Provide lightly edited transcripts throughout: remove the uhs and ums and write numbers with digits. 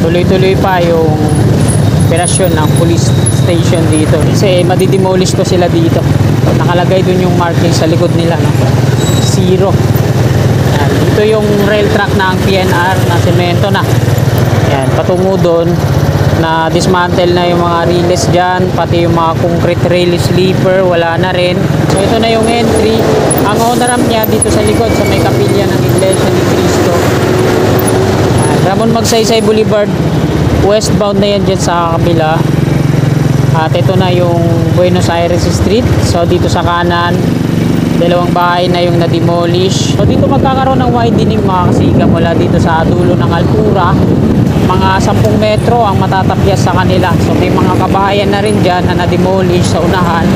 tuloy-tuloy pa yung operasyon ng police station dito kasi madidemolish ko sila dito. Nakalagay dun yung marking sa likod nila, no? Zero. Yan. Dito yung rail track ng PNR na semento na. Yan, patungo doon na dismantle na yung mga relays dyan, pati yung mga concrete rail sleeper wala na rin. So ito na yung entry. Ang on-ramp niya dito sa likod sa may kapilya ng Iglesia ni Cristo. Ramon Magsaysay Boulevard, westbound na yan dyan sa kabila. At ito na yung Buenos Aires Street. So dito sa kanan, dalawang bahay na yung na-demolish. So dito magkakaroon ng widening mga kasiga mula dito sa dulo ng altura. Mga 10 metro ang matatapyas sa kanila. So may mga kabahayan na rin dyan na na-demolish sa unahan.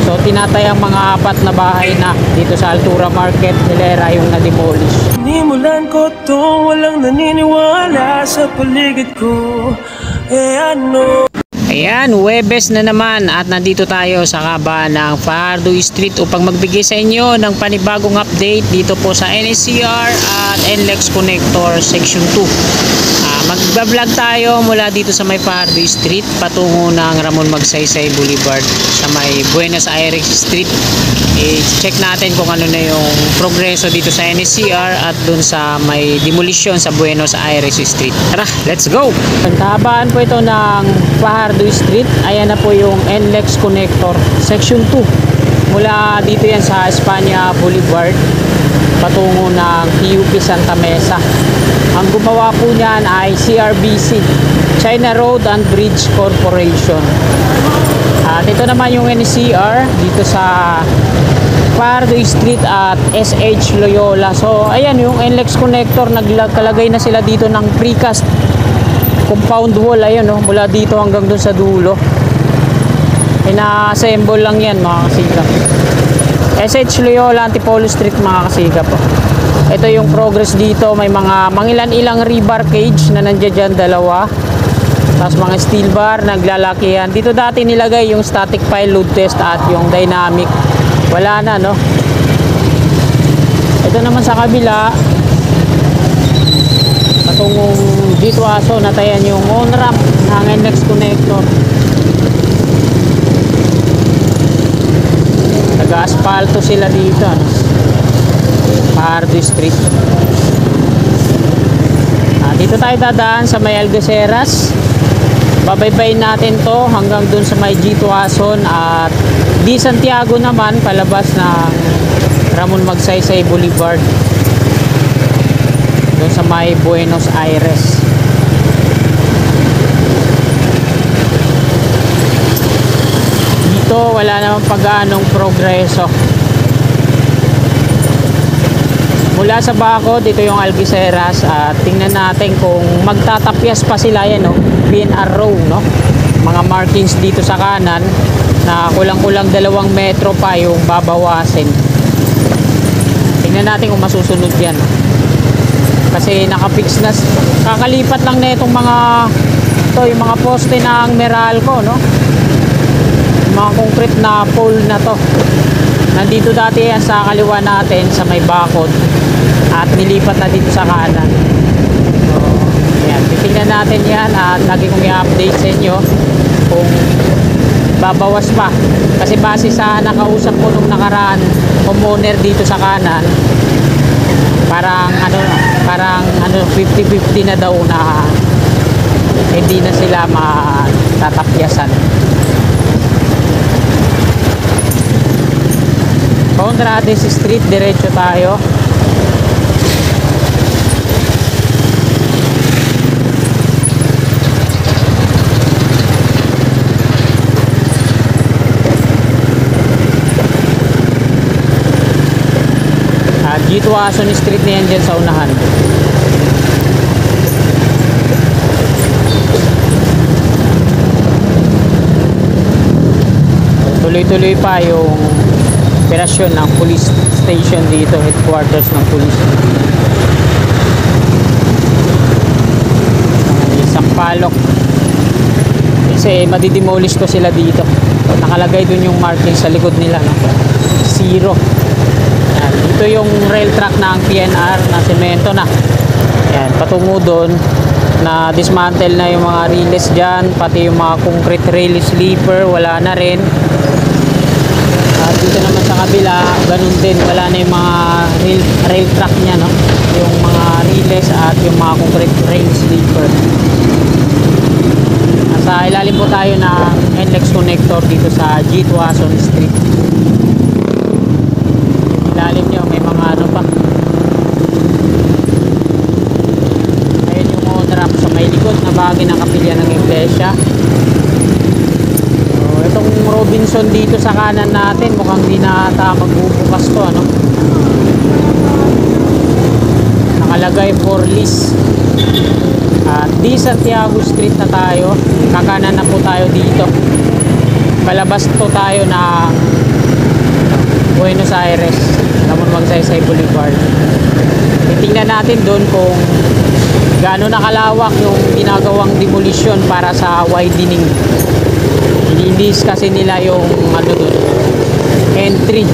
So tinatayang mga 4 na bahay na dito sa Altura Market, Hilera yung na-demolish. Nimulan ko to, walang naniniwala sa paligid ko. Ano? Ayan, Huwebes na naman at nandito tayo sa kaba ng Fajardo Street upang magbigay sa inyo ng panibagong update dito po sa NSCR at NLEX Connector Section 2. Magbablog tayo mula dito sa may Fajardo Street patungo ng Ramon Magsaysay Boulevard sa may Buenos Aires Street. I-check natin kung ano na yung progreso dito sa NSCR at dun sa may demolition sa Buenos Aires Street. Tara, let's go! Kahabaan po ito ng Fajardo Street. Ayan na po yung NLEX Connector Section 2. Mula dito yan sa Espanya Boulevard patungo ng PUP Santa Mesa. Ang gumawa po niyan ay CRBC, China Road and Bridge Corporation. At ito naman yung NCR dito sa Fajardo Street at SH Loyola. So ayan yung NLEX Connector, nagkalagay na sila dito ng precast compound wall. Ayun, no, mula dito hanggang dun sa dulo. Ina-assemble lang yan mga kasigap. SH Loyola, Antipolo Street mga kasigap po. Ito yung progress dito. May mga mangilan-ilang rebar cage na nandiyan dyan, dalawa. Tapos mga steel bar, naglalakihan. Dito dati nilagay yung static pile load test at yung dynamic. Wala na, no? Ito naman sa kabila, patungong dito aso, natayan yung on-ramp ng NLEX Connector. Nag-asfalto sila dito, no? Fajardo Street. Dito tayo dadaan sa may Algeciras. Babaybayin natin to hanggang dun sa may G. Tuason at Di Santiago naman palabas ng Ramon Magsaysay Boulevard dun sa may Buenos Aires. Dito wala namang pag-aanong progreso. Mula sa Baco, dito yung Algeciras at tingnan natin kung magtatapyas pa sila yan, no? PNR row, no? Mga markings dito sa kanan na kulang-kulang 2 metro pa yung babawasin. Tingnan natin kung masusunod yan, no? Kasi nakapix na, kakalipat lang na itong mga to, yung mga poste ng Meralco, no? Yung mga concrete na pole na to. Nandito dati yan sa kaliwa natin sa may bakod at nilipat na dito sa kanan. So, ayan, titingnan natin yan at lagi kong i-update sa inyo kung babawas pa. Kasi base sa nakausap ko nung nakaraan homeowner dito sa kanan, parang 50-50 na daw na hindi na sila matatapyasan. Conrades Street, diretso tayo. At G. Tuason Street na yan dyan sa unahan. Tuloy-tuloy pa yung operasyon ng police station dito, headquarters ng police. Isang palok kasi madidemolish ko sila dito. Nakalagay dun yung marking sa likod nila, no? Zero. Yan. Dito yung rail track ng PNR na semento na. Yan, patungo dun na dismantle na yung mga rails dyan, pati yung mga concrete rail sleeper wala na rin. At dito naman sa kabila ganun din, wala na yung mga rail track nya, no? Yung mga rails at yung mga concrete rail sleeper. Sa ilalim po tayo ng NLEX connector dito sa G. Tuason Street. Ilalim nyo may mga ano pa, ayun yung on-ramp sa may likod na bahagi ng kapilya ng iglesia. So itong Robinson dito sa kanan natin mukhang di na ata magbubukas to, ano? Nakalagay for lease. At di Santiago Street na tayo, kakanan na po tayo dito, palabas po tayo ng Buenos Aires, Ramon Magsaysay Boulevard. Titingnan natin doon kung gaano nakalawak yung ginagawang demolition para sa widening. Ilinis kasi nila yung ano doon, entry.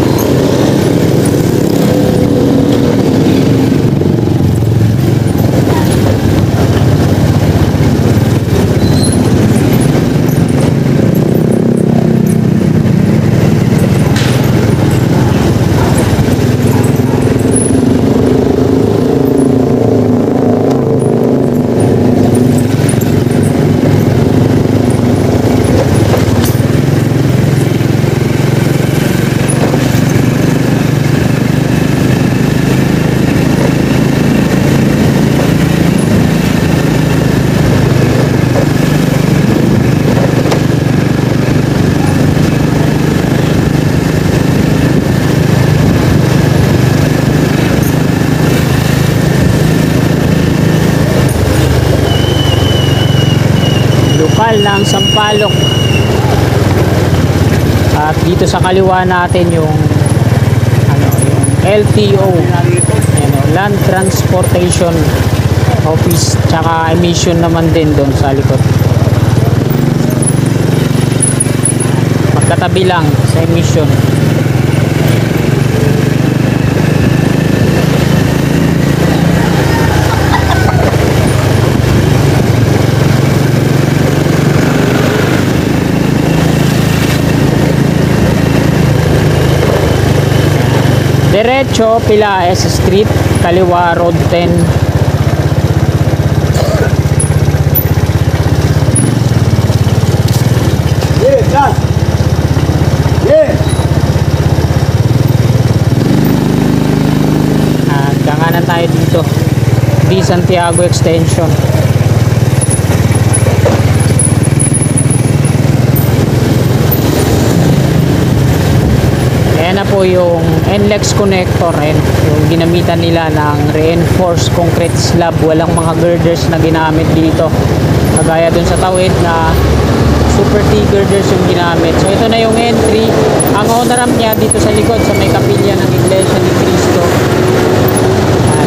Ng Sampaloc. At dito sa kaliwa natin yung ano, yung LTO, ano, Land Transportation Office, tsaka emission naman din doon sa likod. Magkatabi lang sa emission. Diretso Pilaes Street, kaliwa Road 10. At kanganan tayo dito, di Santiago Extension. Ayan na po yung NLEX connector, yung ginamitan nila ng reinforced concrete slab. Walang mga girders na ginamit dito, kagaya dun sa tawid na super T girders yung ginamit. So ito na yung entry. Ang on-ramp niya dito sa likod sa may kapilya ng Iglesia ni Cristo.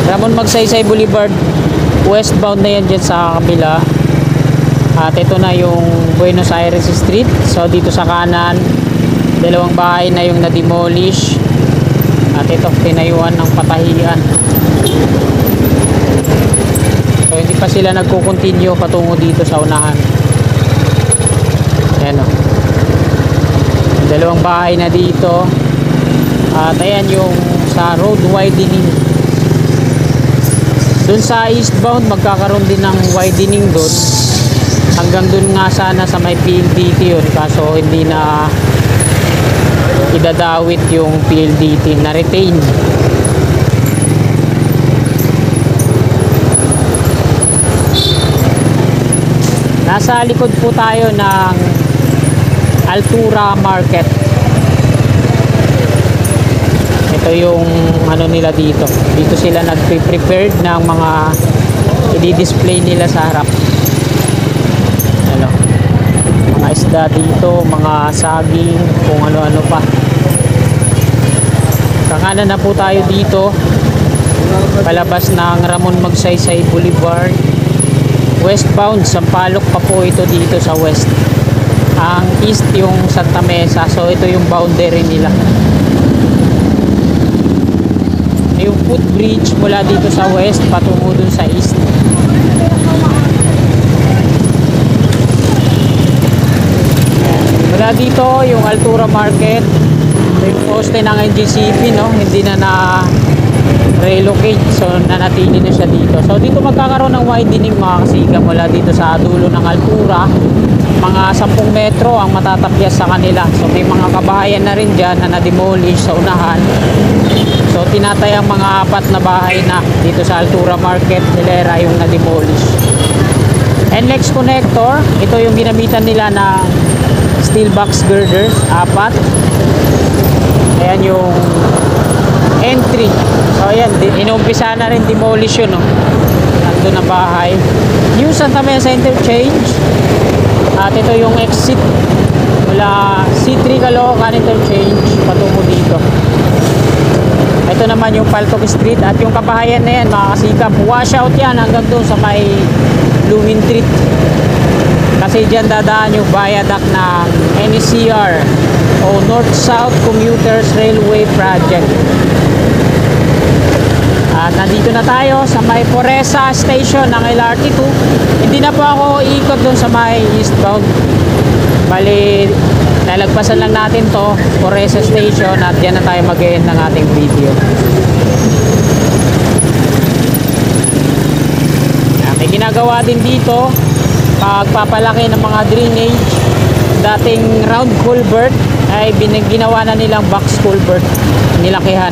Ramon Magsaysay Boulevard, westbound na yan dyan sa kabila. At ito na yung Buenos Aires Street. So dito sa kanan, dalawang bahay na yung na-demolish. At ito, tinayuan ng patahian. So hindi pa sila nagko-continue patungo dito sa unahan. Ayan o. Dalawang bahay na dito. At ayan yung sa road widening. Doon sa eastbound, magkakaroon din ng widening doon. Hanggang doon nga sana sa may PLDT yun. Kaso hindi na idadawit yung PLDT, na retain. Nasa likod po tayo ng Altura Market. Ito yung ano nila dito. Dito sila nag-prepared ng mga i-display nila sa harap. Ano? Mga isda dito, mga saging, kung ano-ano pa. Kakanan na po tayo dito, palabas ng Ramon Magsaysay Boulevard. Westbound, Sampaloc pa po ito dito sa west. Ang east yung Santa Mesa, so ito yung boundary nila. Yung footbridge mula dito sa west patungo dun sa east. Mula dito yung Altura Market, yung poste ng NGCP, no, hindi na relocate, so nanatili na siya dito. So dito magkakaroon ng widening mga kasiga, mula dito sa dulo ng Altura, mga 10 metro ang matatapyas sa kanila. So may mga kabahayan na rin dyan na na-demolish sa unahan. So tinatay ang mga 4 na bahay na dito sa Altura Market, Hilera yung na-demolish. NLEX connector, ito yung ginamitan nila na steel box girders, 4. Ayan yung entry. So ayan, inumpisa na rin demolition, no. Nandun na bahay. New Santa Mesa interchange. At ito yung exit mula C3 Caloocan interchange patungo dito. Ito naman yung Paltok Street at yung kabahayan na yan mga kasikap, washout yan hanggang doon sa may Lumin Street. Kasi dyan dadaan yung viaduct ng NCR o North-South Commuters Railway Project. At nandito na tayo sa may Poresa Station ng LRT2. Hindi na po ako iikot doon sa may eastbound. Bali, lalagpasan lang natin to, Poresa Station, at yan na tayo mag-end ng ating video. May ginagawa din dito, pagpapalaki ng mga drainage. Dating round culvert ay ginawa na nilang box culvert, nilakihan.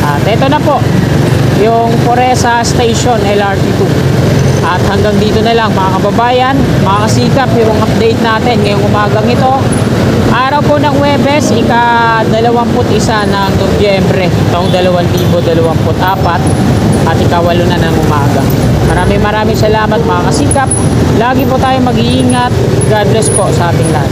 At ito na po yung Poresa Station LRT2. At hanggang dito na lang mga kababayan, mga kasikap, yung update natin ngayong umagang ito. Araw po ng Huwebes, ika-21 ng Nobyembre taong 2024 at ika-8 na ng umaga. Maraming salamat mga kasikap. Lagi po tayo mag-iingat. God bless po sa ating lahat.